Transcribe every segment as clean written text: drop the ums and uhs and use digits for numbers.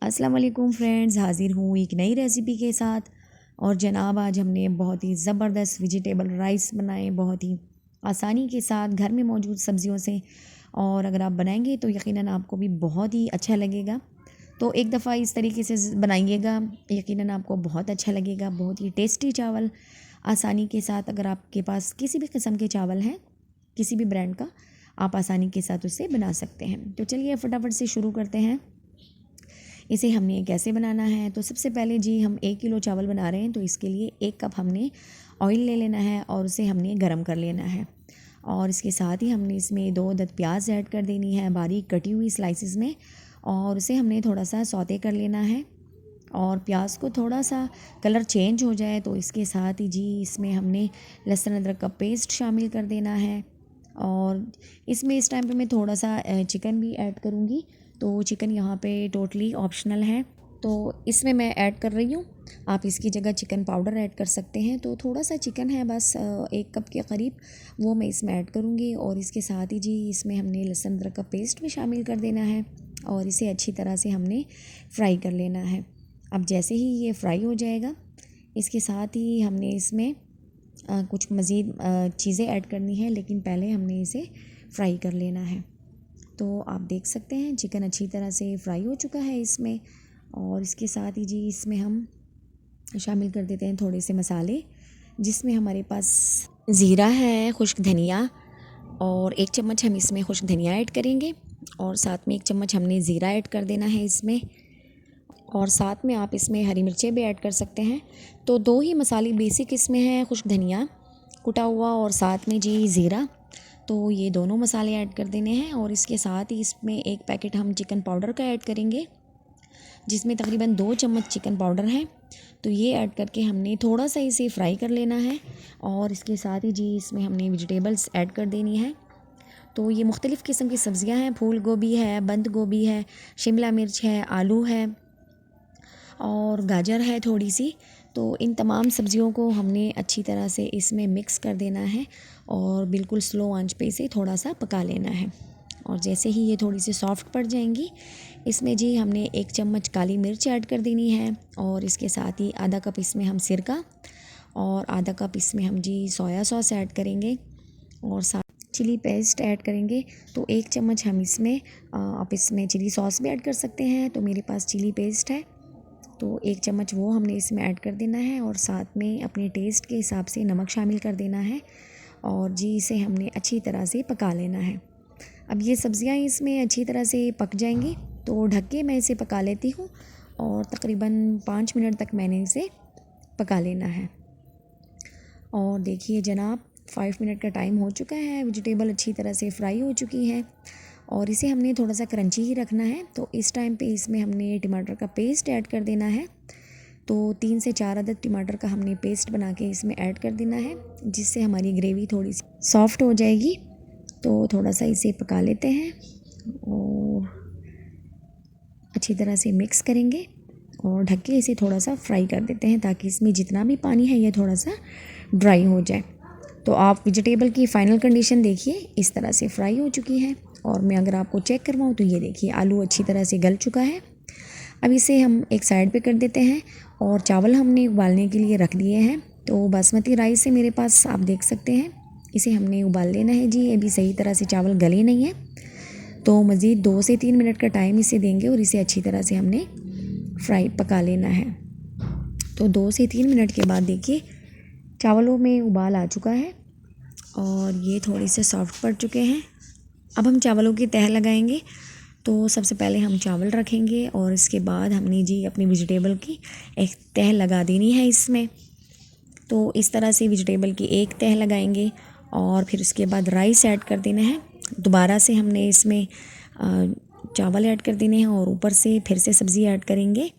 अस्सलाम वालेकुम फ्रेंड्स, हाज़िर हूँ एक नई रेसिपी के साथ। और जनाब आज हमने बहुत ही ज़बरदस्त वेजिटेबल राइस बनाए, बहुत ही आसानी के साथ घर में मौजूद सब्ज़ियों से। और अगर आप बनाएंगे तो यकीनन आपको भी बहुत ही अच्छा लगेगा। तो एक दफ़ा इस तरीके से बनाइएगा, यकीनन आपको बहुत अच्छा लगेगा। बहुत ही टेस्टी चावल आसानी के साथ, अगर आपके पास किसी भी किस्म के चावल हैं, किसी भी ब्रांड का, आप आसानी के साथ उसे बना सकते हैं। तो चलिए फटाफट से शुरू करते हैं। इसे हमने कैसे बनाना है, तो सबसे पहले जी हम 1 किलो चावल बना रहे हैं, तो इसके लिए 1 कप हमने ऑयल ले लेना है और उसे हमने गरम कर लेना है। और इसके साथ ही हमने इसमें 2 अदद प्याज ऐड कर देनी है बारीक कटी हुई स्लाइसिस में, और उसे हमने थोड़ा सा सौते कर लेना है। और प्याज को थोड़ा सा कलर चेंज हो जाए तो इसके साथ ही जी इसमें हमने लहसुन अदरक का पेस्ट शामिल कर देना है। और इसमें इस टाइम पे मैं थोड़ा सा चिकन भी ऐड करूँगी। तो चिकन यहाँ पे टोटली ऑप्शनल है, तो इसमें मैं ऐड कर रही हूँ। आप इसकी जगह चिकन पाउडर ऐड कर सकते हैं। तो थोड़ा सा चिकन है बस 1 कप के करीब, वो मैं इसमें ऐड करूँगी। और इसके साथ ही जी इसमें हमने लहसुन अदरक का पेस्ट भी शामिल कर देना है और इसे अच्छी तरह से हमने फ्राई कर लेना है। अब जैसे ही ये फ्राई हो जाएगा, इसके साथ ही हमने इसमें कुछ मज़ीद चीज़ें ऐड करनी है, लेकिन पहले हमने इसे फ्राई कर लेना है। तो आप देख सकते हैं चिकन अच्छी तरह से फ्राई हो चुका है इसमें। और इसके साथ ही जी इसमें हम शामिल कर देते हैं थोड़े से मसाले, जिसमें हमारे पास ज़ीरा है, खुश्क धनिया, और 1 चम्मच हम इसमें खुश्क धनिया ऐड करेंगे। और साथ में 1 चम्मच हमने ज़ीरा ऐड कर देना है इसमें। और साथ में आप इसमें हरी मिर्चें भी ऐड कर सकते हैं। तो 2 ही मसाले बेसिक इसमें हैं, खुश्क धनिया कुटा हुआ और साथ में जी ज़ीरा। तो ये दोनों मसाले ऐड कर देने हैं। और इसके साथ ही इसमें 1 पैकेट हम चिकन पाउडर का ऐड करेंगे, जिसमें तकरीबन 2 चम्मच चिकन पाउडर है। तो ये ऐड करके हमने थोड़ा सा इसे फ्राई कर लेना है। और इसके साथ ही जी इसमें हमने वेजिटेबल्स ऐड कर देनी है। तो ये मुख्तलिफ़ किस्म की सब्ज़ियां हैं, फूल गोभी है, बंद गोभी है, शिमला मिर्च है, आलू है और गाजर है थोड़ी सी। तो इन तमाम सब्ज़ियों को हमने अच्छी तरह से इसमें मिक्स कर देना है और बिल्कुल स्लो आंच पे इसे थोड़ा सा पका लेना है। और जैसे ही ये थोड़ी सी सॉफ्ट पड़ जाएंगी, इसमें जी हमने 1 चम्मच काली मिर्च ऐड कर देनी है। और इसके साथ ही आधा कप इसमें हम सिरका और आधा कप इसमें हम जी सोया सॉस ऐड करेंगे और साथ चिली पेस्ट ऐड करेंगे। तो 1 चम्मच हम इसमें आप इसमें चिली सॉस भी ऐड कर सकते हैं, तो मेरे पास चिली पेस्ट है, तो 1 चम्मच वो हमने इसमें ऐड कर देना है। और साथ में अपने टेस्ट के हिसाब से नमक शामिल कर देना है। और जी इसे हमने अच्छी तरह से पका लेना है। अब ये सब्ज़ियाँ इसमें अच्छी तरह से पक जाएंगी, तो ढक के मैं इसे पका लेती हूँ। और तकरीबन 5 मिनट तक मैंने इसे पका लेना है। और देखिए जनाब 5 मिनट का टाइम हो चुका है, वेजिटेबल अच्छी तरह से फ्राई हो चुकी है और इसे हमने थोड़ा सा क्रंची ही रखना है। तो इस टाइम पे इसमें हमने टमाटर का पेस्ट ऐड कर देना है। तो 3 से 4 अदद टमाटर का हमने पेस्ट बना के इसमें ऐड कर देना है, जिससे हमारी ग्रेवी थोड़ी सी सॉफ्ट हो जाएगी। तो थोड़ा सा इसे पका लेते हैं और अच्छी तरह से मिक्स करेंगे और ढक के इसे थोड़ा सा फ्राई कर देते हैं, ताकि इसमें जितना भी पानी है ये थोड़ा सा ड्राई हो जाए। तो आप वेजिटेबल की फ़ाइनल कंडीशन देखिए, इस तरह से फ्राई हो चुकी है। और मैं अगर आपको चेक करवाऊँ तो ये देखिए आलू अच्छी तरह से गल चुका है। अब इसे हम एक साइड पे कर देते हैं। और चावल हमने उबालने के लिए रख दिए हैं। तो बासमती राइस है मेरे पास, आप देख सकते हैं, इसे हमने उबाल लेना है जी। अभी सही तरह से चावल गले नहीं है, तो मज़ीद 2 से 3 मिनट का टाइम इसे देंगे और इसे अच्छी तरह से हमने फ्राई पका लेना है। तो 2 से 3 मिनट के बाद देखिए चावलों में उबाल आ चुका है और ये थोड़े से सॉफ्ट पड़ चुके हैं। अब हम चावलों की तह लगाएंगे। तो सबसे पहले हम चावल रखेंगे और इसके बाद हमने जी अपनी वेजिटेबल की एक तह लगा देनी है इसमें। तो इस तरह से वेजिटेबल की एक तह लगाएंगे और फिर उसके बाद राइस ऐड कर देना है। दोबारा से हमने इसमें चावल ऐड कर देने हैं और ऊपर से फिर से सब्ज़ी ऐड करेंगे।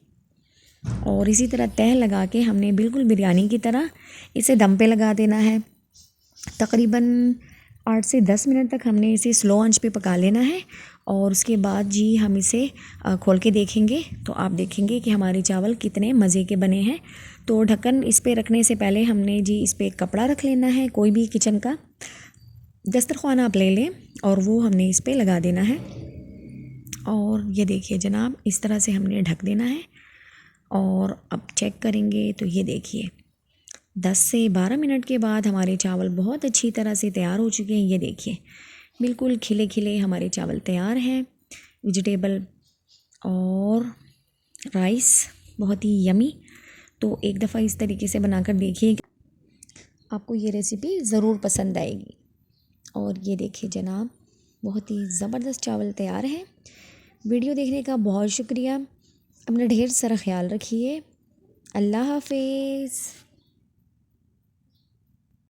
और इसी तरह तह लगा के हमने बिल्कुल बिरयानी की तरह इसे दम पे लगा देना है। तकरीबन 8 से 10 मिनट तक हमने इसे स्लो आंच पे पका लेना है। और उसके बाद जी हम इसे खोल के देखेंगे, तो आप देखेंगे कि हमारे चावल कितने मज़े के बने हैं। तो ढक्कन इस पे रखने से पहले हमने जी इस पे एक कपड़ा रख लेना है, कोई भी किचन का दस्तरखान आप ले लें, और वो हमने इस पे लगा देना है। और ये देखिए जनाब, इस तरह से हमने ढक देना है। और अब चेक करेंगे तो ये देखिए 10 से 12 मिनट के बाद हमारे चावल बहुत अच्छी तरह से तैयार हो चुके हैं। ये देखिए बिल्कुल खिले खिले हमारे चावल तैयार हैं। वेजिटेबल और राइस बहुत ही यमी। तो एक दफ़ा इस तरीके से बनाकर देखिए, आपको ये रेसिपी ज़रूर पसंद आएगी। और ये देखिए जनाब, बहुत ही ज़बरदस्त चावल तैयार हैं। वीडियो देखने का बहुत शुक्रिया। अपना ढेर सारा ख्याल रखिए। अल्लाह हाफिज़।